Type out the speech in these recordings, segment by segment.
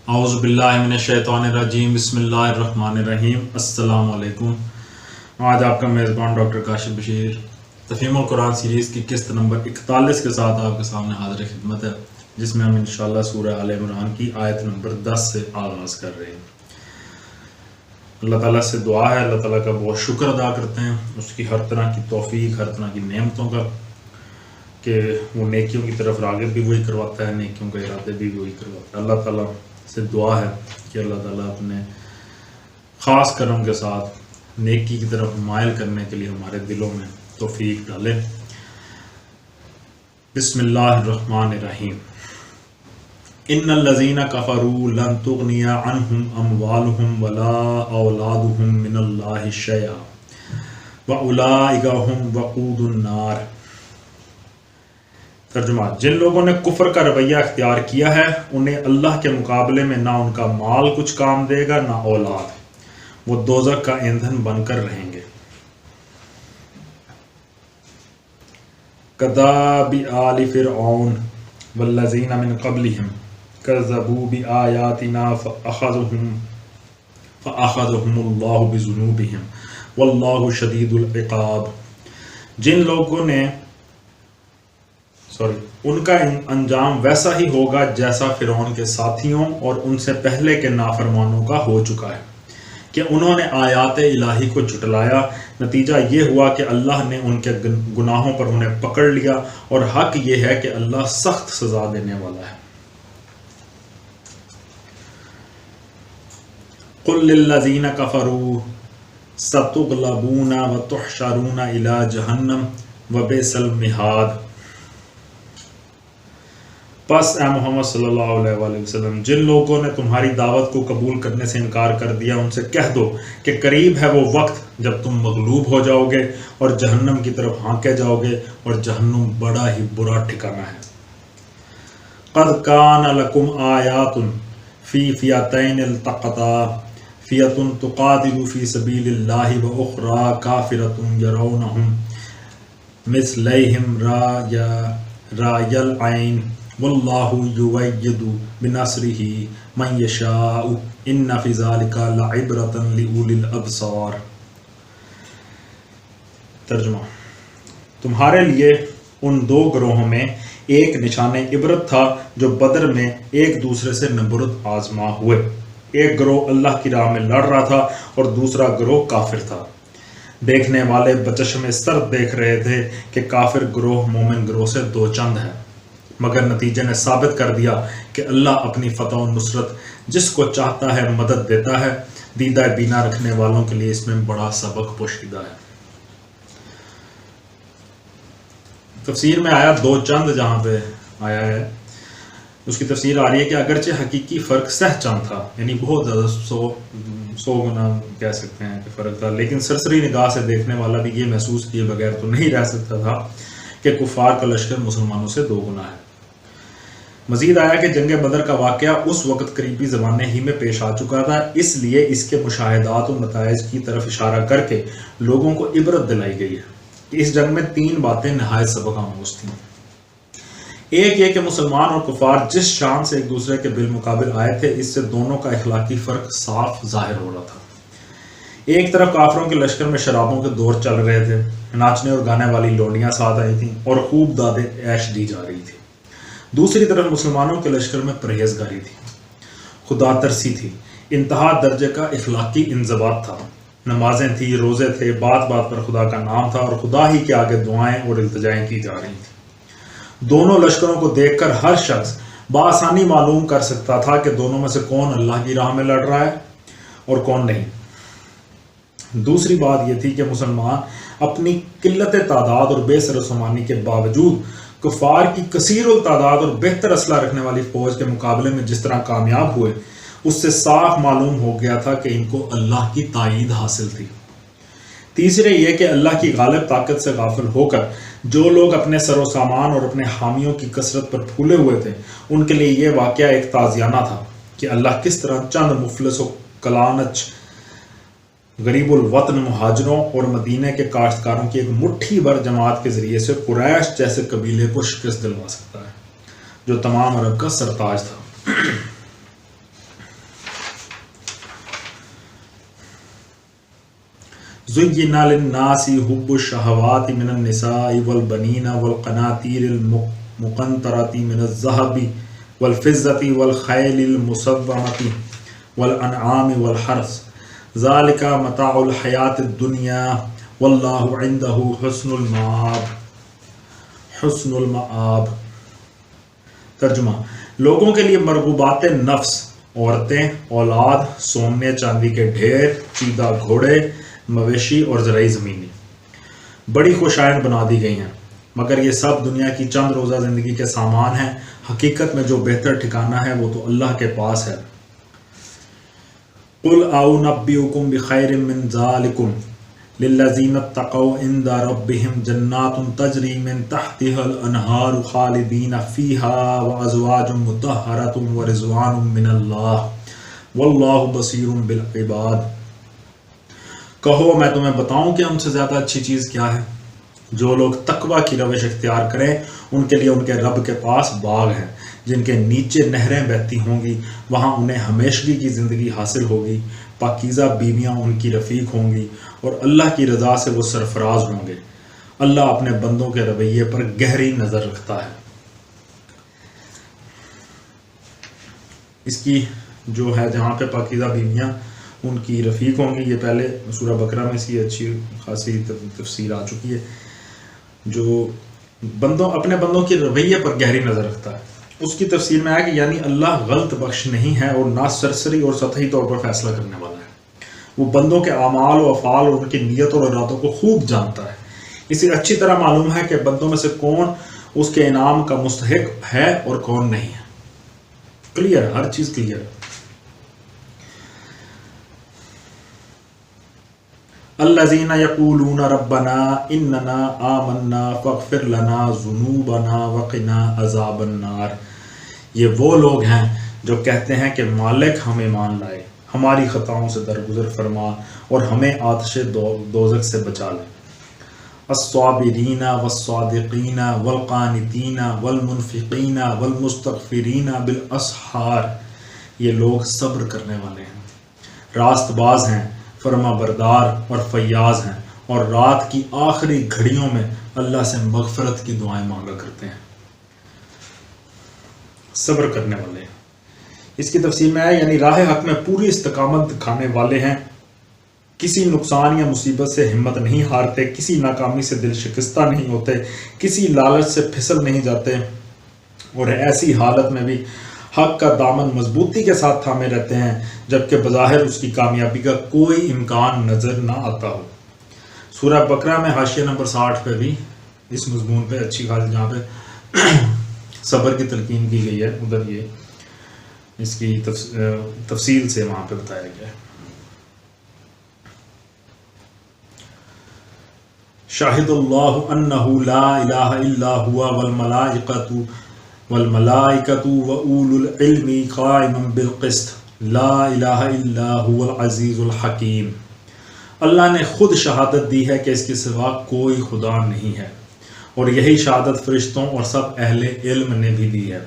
اعوذ باللہ من الشیطان الرجیم، بسم اللہ الرحمن الرحیم۔ السلام علیکم۔ آج آپ کا میزبان ڈاکٹر کاشف بشیر تفہیم القرآن سیریز کی قسط نمبر 41 کے ساتھ آپ کے سامنے حاضر خدمت ہے، جس میں ہم انشاءاللہ سورہ آل عمران کی آیت نمبر 10 سے آغاز کر رہے ہیں۔ اللہ تعالیٰ سے دعا ہے، اللہ تعالیٰ کا بہت شکر ادا کرتے ہیں اس کی ہر طرح کی توفیق، ہر طرح کی نعمتوں کا، کہ وہ نیکیوں کی طرف راغب بھی وہی کرواتا ہے، نیکیوں کا ارادے بھی وہی کرواتا ہے۔ اللہ تعالیٰ سے دعا ہے کہ اللہ تعالیٰ اپنے خاص کرم کے ساتھ نیکی کی طرف مائل کرنے کے لیے ہمارے دلوں میں توفیق ڈالے۔ بسم اللہ الرحمن الرحیم۔ ان الذین کفروا لن تغنی عنہم اموالہم ولا اولادہم من اللہ شیئا واولئک ہم وقود النار۔ ترجمہ: جن لوگوں نے کفر کا رویہ اختیار کیا ہے انہیں اللہ کے مقابلے میں نہ ان کا مال کچھ کام دے گا نہ اولاد، وہ دوزخ کا ایندھن بن کر رہیں گے۔ کداب آل فرعون والذین من قبلہم کذبوا بآیاتنا فأخذهم اللہ بذنوبہم واللہ شدید العقاب۔ جن لوگوں نے ان کا انجام ویسا ہی ہوگا جیسا فرعون کے ساتھیوں اور ان سے پہلے کے نافرمانوں کا ہو چکا ہے کہ انہوں نے آیات الہی کو جھٹلایا۔ نتیجہ یہ ہوا کہ اللہ نے ان کے گناہوں پر انہیں پکڑ لیا، اور حق یہ ہے کہ اللہ سخت سزا دینے والا ہے۔ قل للذین کفروا ستغلبون وتحشرون الی جہنم وبئس المہاد۔ پس اے محمد صلی اللہ علیہ وآلہ وسلم، جن لوگوں نے تمہاری دعوت کو قبول کرنے سے انکار کر دیا ان سے کہہ دو کہ قریب ہے وہ وقت جب تم مغلوب ہو جاؤ گے اور جہنم کی طرف ہانکے جاؤ گے، اور جہنم بڑا ہی برا ٹھکانہ ہے۔ قد کان لکم آیات فی فئتین التقطا فئۃ تقاتل فی سبیل اللہ واخری کافرۃ یرونہم مثلیہم رأی العین واللہ یؤید بنصرہ من یشاء ان فی ذلک لعبرۃ لأولی الابصار۔ ترجمہ: تمہارے لیے ان دو گروہوں میں ایک نشان عبرت تھا جو بدر میں ایک دوسرے سے نبرد آزما ہوئے۔ ایک گروہ اللہ کی راہ میں لڑ رہا تھا اور دوسرا گروہ کافر تھا۔ دیکھنے والے بچشم سرد دیکھ رہے تھے کہ کافر گروہ مومن گروہ سے دو چند ہے، مگر نتیجے نے ثابت کر دیا کہ اللہ اپنی فتح و نصرت جس کو چاہتا ہے مدد دیتا ہے۔ دیدہ بینا رکھنے والوں کے لیے اس میں بڑا سبق پوشیدہ ہے۔ تفسیر میں آیا دو چند، جہاں پہ آیا ہے اس کی تفسیر آ رہی ہے کہ اگرچہ حقیقی فرق سہ چند تھا، یعنی بہت زیادہ سو گنا کہہ سکتے ہیں کہ فرق تھا، لیکن سرسری نگاہ سے دیکھنے والا بھی یہ محسوس کیے بغیر تو نہیں رہ سکتا تھا کہ کفار کا لشکر مسلمانوں سے دو گنا ہے۔ مزید آیا کہ جنگ بدر کا واقعہ اس وقت قریبی زمانے ہی میں پیش آ چکا تھا، اس لیے اس کے مشاہدات و نتائج کی طرف اشارہ کر کے لوگوں کو عبرت دلائی گئی ہے کہ اس جنگ میں تین باتیں نہایت سبق آموز تھیں۔ ایک یہ کہ مسلمان اور کفار جس شان سے ایک دوسرے کے بالمقابل آئے تھے، اس سے دونوں کا اخلاقی فرق صاف ظاہر ہو رہا تھا۔ ایک طرف کافروں کے لشکر میں شرابوں کے دور چل رہے تھے، ناچنے اور گانے والی لونڈیاں ساتھ آئی تھیں اور خوب دادے عیش دی جا رہی تھی۔ دوسری طرف مسلمانوں کے لشکر میں پرہیزگاری تھی، خدا ترسی تھی، انتہا درجے کا اخلاقی انضباط تھا، نمازیں تھیں، روزے تھے، بات بات پر خدا کا نام تھا، اور خدا ہی کے آگے دعائیں اور التجائیں کی جا رہی تھیں۔ دونوں لشکروں کو دیکھ کر ہر شخص بآسانی معلوم کر سکتا تھا کہ دونوں میں سے کون اللہ کی راہ میں لڑ رہا ہے اور کون نہیں۔ دوسری بات یہ تھی کہ مسلمان اپنی قلت تعداد اور بے سر و سامانی کے باوجود کفار کی کثیر التعداد اور بہتر اسلحہ رکھنے والی فوج کے مقابلے میں جس طرح کامیاب ہوئے، اس سے صاف معلوم ہو گیا تھا کہ ان کو اللہ کی تائید حاصل تھی۔ تیسرے یہ کہ اللہ کی غالب طاقت سے غافل ہو کر جو لوگ اپنے سر و سامان اور اپنے حامیوں کی کثرت پر پھولے ہوئے تھے، ان کے لیے یہ واقعہ ایک تعزیانہ تھا کہ اللہ کس طرح چند مفلس و کلانچ غریب الوطن مہاجروں اور مدینہ کے کاشتکاروں کی ایک مٹھی بھر جماعت کے ذریعے سے قریش جیسے قبیلے کو شکست دلوا سکتا ہے جو تمام عرب کا سرتاج تھا۔ زُيِّنَ لِلنَّاسِ حُبُّ الشَّهَوَاتِ مِنَ النِّسَاءِ وَالْبَنِينَ وَالْقَنَاطِيرِ الْمُقَنطَرَةِ مِنَ الذَّهَبِ وَالْفِضَّةِ وَالْخَيْلِ الْمُسَوَّمَةِ وَالْأَنْعَامِ وَالْحَرْثِ ذَلِكَ مَتَاعُ الْحَيَاةِ الدُّنْيَا وَاللَّهُ عِندَهُ حسن المآب۔ ترجمہ: لوگوں کے لیے مرغوبات نفس، عورتیں، اولاد، سونے چاندی کے ڈھیر، چیدہ گھوڑے، مویشی اور زرعی زمینیں بڑی خوشائند بنا دی گئی ہیں، مگر یہ سب دنیا کی چند روزہ زندگی کے سامان ہیں۔ حقیقت میں جو بہتر ٹھکانہ ہے وہ تو اللہ کے پاس ہے۔ قُلْ أَنُبِّئُكُم بِخَيْرٍ مِّن ذَلِكُمْ لِلَّذِينَ اتَّقَوْا عِندَ رَبِّهِمْ جَنَّاتٌ تَجْرِي مِن تَحْتِهَا الْأَنْهَارُ خَالِدِينَ فِيهَا وَأَزْوَاجٌ مُطَهَّرَةٌ وَرِضْوَانٌ مِّنَ اللَّهِ وَاللَّهُ بَصِيرٌ بِالْعِبَادِ۔ کہو میں تمہیں بتاؤں کہ ان سے زیادہ اچھی چیز کیا ہے؟ جو لوگ تقوی کی روش اختیار کریں ان کے لیے ان کے رب کے پاس باغ ہیں جن کے نیچے نہریں بہتی ہوں گی، وہاں انہیں ہمیشگی کی زندگی حاصل ہوگی، پاکیزہ بیویاں ان کی رفیق ہوں گی اور اللہ کی رضا سے وہ سرفراز ہوں گے۔ اللہ اپنے بندوں کے رویے پر گہری نظر رکھتا ہے۔ اس کی جو ہے جہاں پہ پاکیزہ بیویاں ان کی رفیق ہوں گی، یہ پہلے سورہ بقرہ میں اس کی اچھی خاصی تفصیل آ چکی ہے۔ جو اپنے بندوں کے رویے پر گہری نظر رکھتا ہے، اس کی تفسیر میں آیا کہ یعنی اللہ غلط بخش نہیں ہے اور نہ سرسری اور سطحی طور پر فیصلہ کرنے والا ہے۔ وہ بندوں کے اعمال و افعال اور ان کی نیت اور ارادوں کو خوب جانتا ہے۔ اسے اچھی طرح معلوم ہے کہ بندوں میں سے کون اس کے انعام کا مستحق ہے اور کون نہیں ہے۔ کلیئر، ہر چیز کلیئر ہے۔ الذین یقولون ربنا اننا آمنا فاغفر لنا ذنوبنا وقنا عذاب النار۔ یہ وہ لوگ ہیں جو کہتے ہیں کہ مالک ہم ایمان لائے، ہماری خطاؤں سے درگزر فرما اور ہمیں آتش دوزخ سے بچا لے۔ الصابرین والصادقین والقانتین والمنفقین والمستغفرین بالاسحار۔ یہ لوگ صبر کرنے والے ہیں، راست باز ہیں، فرما بردار اور فیاض ہیں، اور رات کی آخری گھڑیوں میں اللہ سے مغفرت کی دعائیں مانگا کرتے ہیں۔ صبر کرنے والے ہیں، اس کی تفسیر میں ہے یعنی راہ حق میں پوری استقامت دکھانے والے ہیں، کسی نقصان یا مصیبت سے ہمت نہیں ہارتے، کسی ناکامی سے دل شکستہ نہیں ہوتے، کسی لالچ سے پھسل نہیں جاتے، اور ایسی حالت میں بھی حق کا دامن مضبوطی کے ساتھ تھامے رہتے ہیں جبکہ بظاہر اس کی کامیابی کا کوئی امکان نظر نہ آتا ہو۔ سورہ بقرہ میں حاشیہ نمبر 60 پہ بھی اس مضمون پہ اچھی خاص جہاں پہ صبر کی تلقین کی گئی ہے، ادھر یہ اس کی تفصیل سے وہاں پہ بتایا گیا ہے۔ شاہد اللہ انہ لا الہ الا ہوا والملائکۃ واولو العلم قائما بالقسط لا الہ الا هو العزیز الحکیم۔ اللہ نے خود شہادت دی ہے کہ اس کے سوا کوئی خدا نہیں ہے، اور یہی شہادت فرشتوں اور سب اہل علم نے بھی دی ہے۔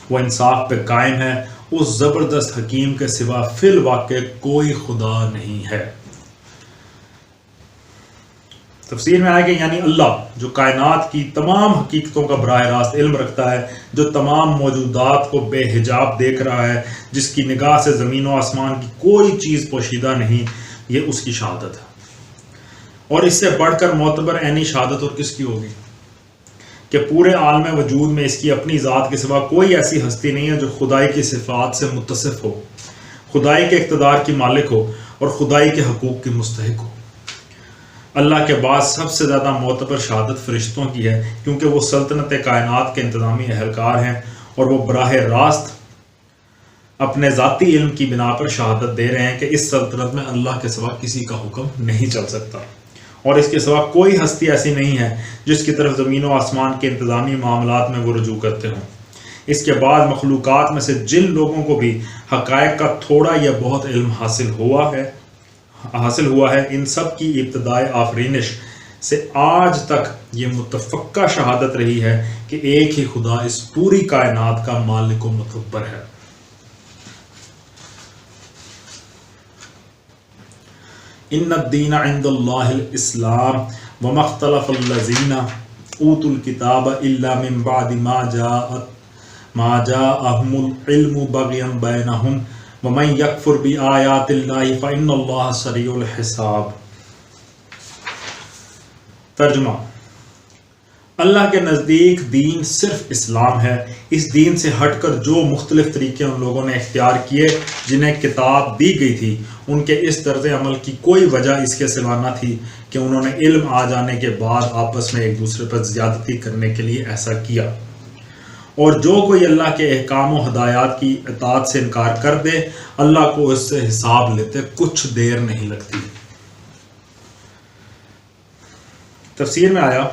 وہ انصاف پہ قائم ہے، اس زبردست حکیم کے سوا فی الواقع کوئی خدا نہیں ہے۔ تفسیر میں آئے کہ یعنی اللہ جو کائنات کی تمام حقیقتوں کا براہ راست علم رکھتا ہے، جو تمام موجودات کو بے حجاب دیکھ رہا ہے، جس کی نگاہ سے زمین و آسمان کی کوئی چیز پوشیدہ نہیں، یہ اس کی شہادت ہے۔ اور اس سے بڑھ کر معتبر عینی شہادت اور کس کی ہوگی کہ پورے عالم وجود میں اس کی اپنی ذات کے سوا کوئی ایسی ہستی نہیں ہے جو خدائی کی صفات سے متصف ہو، خدائی کے اقتدار کی مالک ہو اور خدائی کے حقوق کی مستحق ہو۔ اللہ کے بعد سب سے زیادہ معتبر شہادت فرشتوں کی ہے، کیونکہ وہ سلطنت کائنات کے انتظامی اہلکار ہیں اور وہ براہ راست اپنے ذاتی علم کی بنا پر شہادت دے رہے ہیں کہ اس سلطنت میں اللہ کے سوا کسی کا حکم نہیں چل سکتا، اور اس کے سوا کوئی ہستی ایسی نہیں ہے جس کی طرف زمین و آسمان کے انتظامی معاملات میں وہ رجوع کرتے ہوں۔ اس کے بعد مخلوقات میں سے جن لوگوں کو بھی حقائق کا تھوڑا یا بہت علم حاصل ہوا ہے ان سب کی ابتدائے آفرینش سے آج تک یہ متفقہ شہادت رہی ہے کہ ایک ہی خدا اس پوری کائنات کا مالک و مدبر ہے۔ ان الدین عند اللہ الاسلام وما اختلف الذین اوتوا الکتاب الا من بعد ما جاءهم العلم بغیا بینہم ومن یکفر بآیات اللہ فإن اللہ سریع الحساب۔ ترجمہ: اللہ کے نزدیک دین صرف اسلام ہے۔ اس دین سے ہٹ کر جو مختلف طریقے ان لوگوں نے اختیار کیے جنہیں کتاب دی گئی تھی، ان کے اس طرز عمل کی کوئی وجہ اس کے سوا نہ تھی کہ انہوں نے علم آ جانے کے بعد آپس میں ایک دوسرے پر زیادتی کرنے کے لیے ایسا کیا۔ اور جو کوئی اللہ کے احکام و ہدایات کی اطاعت سے انکار کر دے، اللہ کو اس سے حساب لیتے کچھ دیر نہیں لگتی۔ تفسیر میں آیا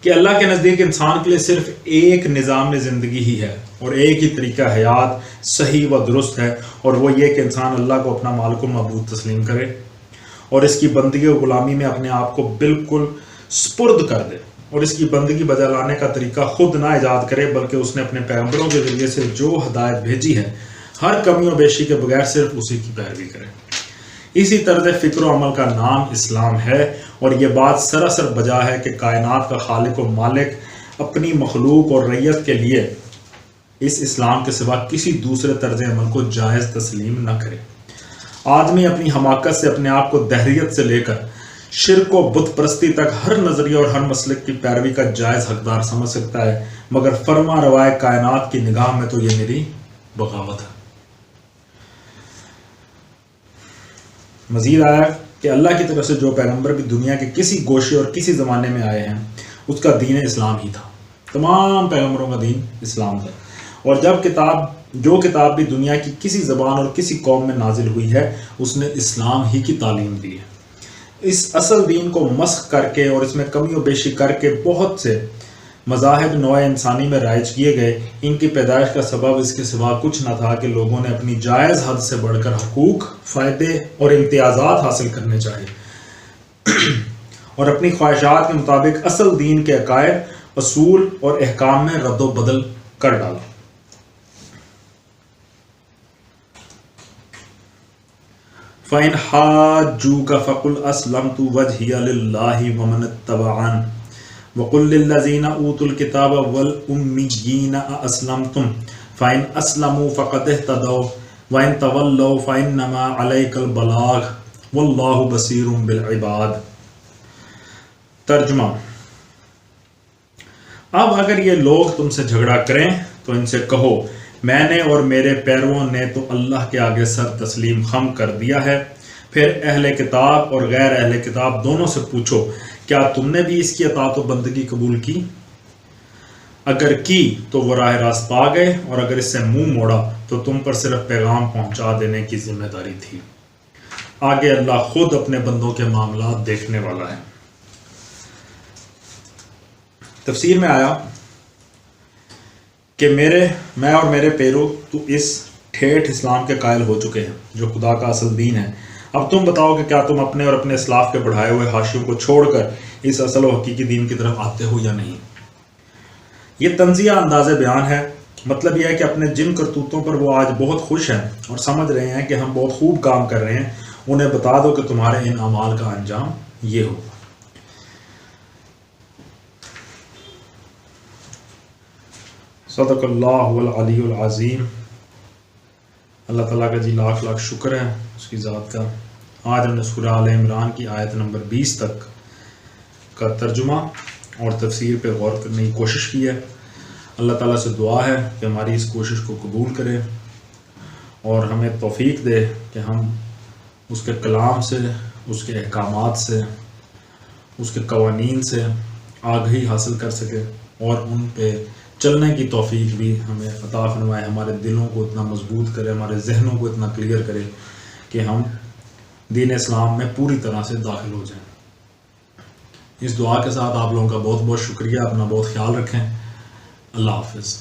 کہ اللہ کے نزدیک انسان کے لیے صرف ایک نظام زندگی ہی ہے اور ایک ہی طریقہ حیات صحیح و درست ہے، اور وہ یہ کہ انسان اللہ کو اپنا مالک و معبود تسلیم کرے اور اس کی بندگی و غلامی میں اپنے آپ کو بالکل سپرد کر دے، اور اس کی بندگی بجا لانے کا طریقہ خود نہ ایجاد کرے، بلکہ اس نے اپنے پیغمبروں کے ذریعے سے جو ہدایت بھیجی ہے ہر کمی و بیشی کے بغیر صرف اسی کی پیروی کرے۔ اسی طرز فکر و عمل کا نام اسلام ہے، اور یہ بات سراسر بجا ہے کہ کائنات کا خالق و مالک اپنی مخلوق اور رعیت کے لیے اس اسلام کے سوا کسی دوسرے طرز عمل کو جائز تسلیم نہ کرے۔ آدمی اپنی حماقت سے اپنے آپ کو دہریت سے لے کر شرک و بت پرستی تک ہر نظریہ اور ہر مسلک کی پیروی کا جائز حقدار سمجھ سکتا ہے، مگر فرما روائے کائنات کی نگاہ میں تو یہ میری بغاوت ہے۔ مزید آیا کہ اللہ کی طرف سے جو پیغمبر بھی دنیا کے کسی گوشے اور کسی زمانے میں آئے ہیں، اس کا دین اسلام ہی تھا۔ تمام پیغمبروں کا دین اسلام تھا، اور جو کتاب بھی دنیا کی کسی زبان اور کسی قوم میں نازل ہوئی ہے، اس نے اسلام ہی کی تعلیم دی ہے۔ اس اصل دین کو مسخ کر کے اور اس میں کمی و بیشی کر کے بہت سے مذاہب نوع انسانی میں رائج کیے گئے۔ ان کی پیدائش کا سبب اس کے سوا کچھ نہ تھا کہ لوگوں نے اپنی جائز حد سے بڑھ کر حقوق، فائدے اور امتیازات حاصل کرنے چاہے اور اپنی خواہشات کے مطابق اصل دین کے عقائد، اصول اور احکام میں رد و بدل کر ڈالا۔ فَإِنْ حَاجُّوكَ فَقُلْ أَسْلَمْتُ وَجْهِيَ لِلَّهِ وَمَنِ اتَّبَعَنِ وَقُلْ لِلَّذِينَ أُوتُوا الْكِتَابَ وَالْأُمِّيِّينَ أَأَسْلَمْتُمْ فَإِنْ أَسْلَمُوا فَقَدِ اهْتَدَوْا وَإِنْ تَوَلَّوْا فَإِنَّمَا عَلَيْكَ الْبَلَاغُ وَاللَّهُ بَصِيرٌ بِالْعِبَادِ۔ ترجمہ: اب اگر یہ لوگ تم سے جھگڑا کریں تو ان سے کہو، میں نے اور میرے پیرووں نے تو اللہ کے آگے سر تسلیم خم کر دیا ہے۔ پھر اہل کتاب اور غیر اہل کتاب دونوں سے پوچھو، کیا تم نے بھی اس کی اطاعت و بندگی قبول کی؟ اگر کی تو وہ راہ راست پا گئے، اور اگر اس سے منہ موڑا تو تم پر صرف پیغام پہنچا دینے کی ذمہ داری تھی۔ آگے اللہ خود اپنے بندوں کے معاملات دیکھنے والا ہے۔ تفسیر میں آیا کہ میں اور میرے پیرو تو اس ٹھیٹھ اسلام کے قائل ہو چکے ہیں جو خدا کا اصل دین ہے۔ اب تم بتاؤ کہ کیا تم اپنے اور اپنے اسلاف کے بڑھائے ہوئے حاشیوں کو چھوڑ کر اس اصل و حقیقی دین کی طرف آتے ہو یا نہیں؟ یہ تنزیہ انداز بیان ہے۔ مطلب یہ ہے کہ اپنے جن کرتوتوں پر وہ آج بہت خوش ہیں اور سمجھ رہے ہیں کہ ہم بہت خوب کام کر رہے ہیں، انہیں بتا دو کہ تمہارے ان اعمال کا انجام یہ ہوگا۔ صدق اللہ العلی العظیم۔ اللہ تعالیٰ کا لاکھ لاکھ شکر ہے اس کی ذات کا۔ آج ہم نے سورہ آل عمران کی آیت نمبر 20 تک کا ترجمہ اور تفسیر پہ غور کرنے کی کوشش کی ہے۔ اللہ تعالیٰ سے دعا ہے کہ ہماری اس کوشش کو قبول کرے اور ہمیں توفیق دے کہ ہم اس کے کلام سے، اس کے احکامات سے، اس کے قوانین سے آگہی حاصل کر سکے، اور ان پہ چلنے کی توفیق بھی ہمیں عطا فرمائے، ہمارے دلوں کو اتنا مضبوط کرے، ہمارے ذہنوں کو اتنا کلیئر کرے کہ ہم دین اسلام میں پوری طرح سے داخل ہو جائیں۔ اس دعا کے ساتھ آپ لوگوں کا بہت بہت شکریہ۔ اپنا بہت خیال رکھیں۔ اللہ حافظ۔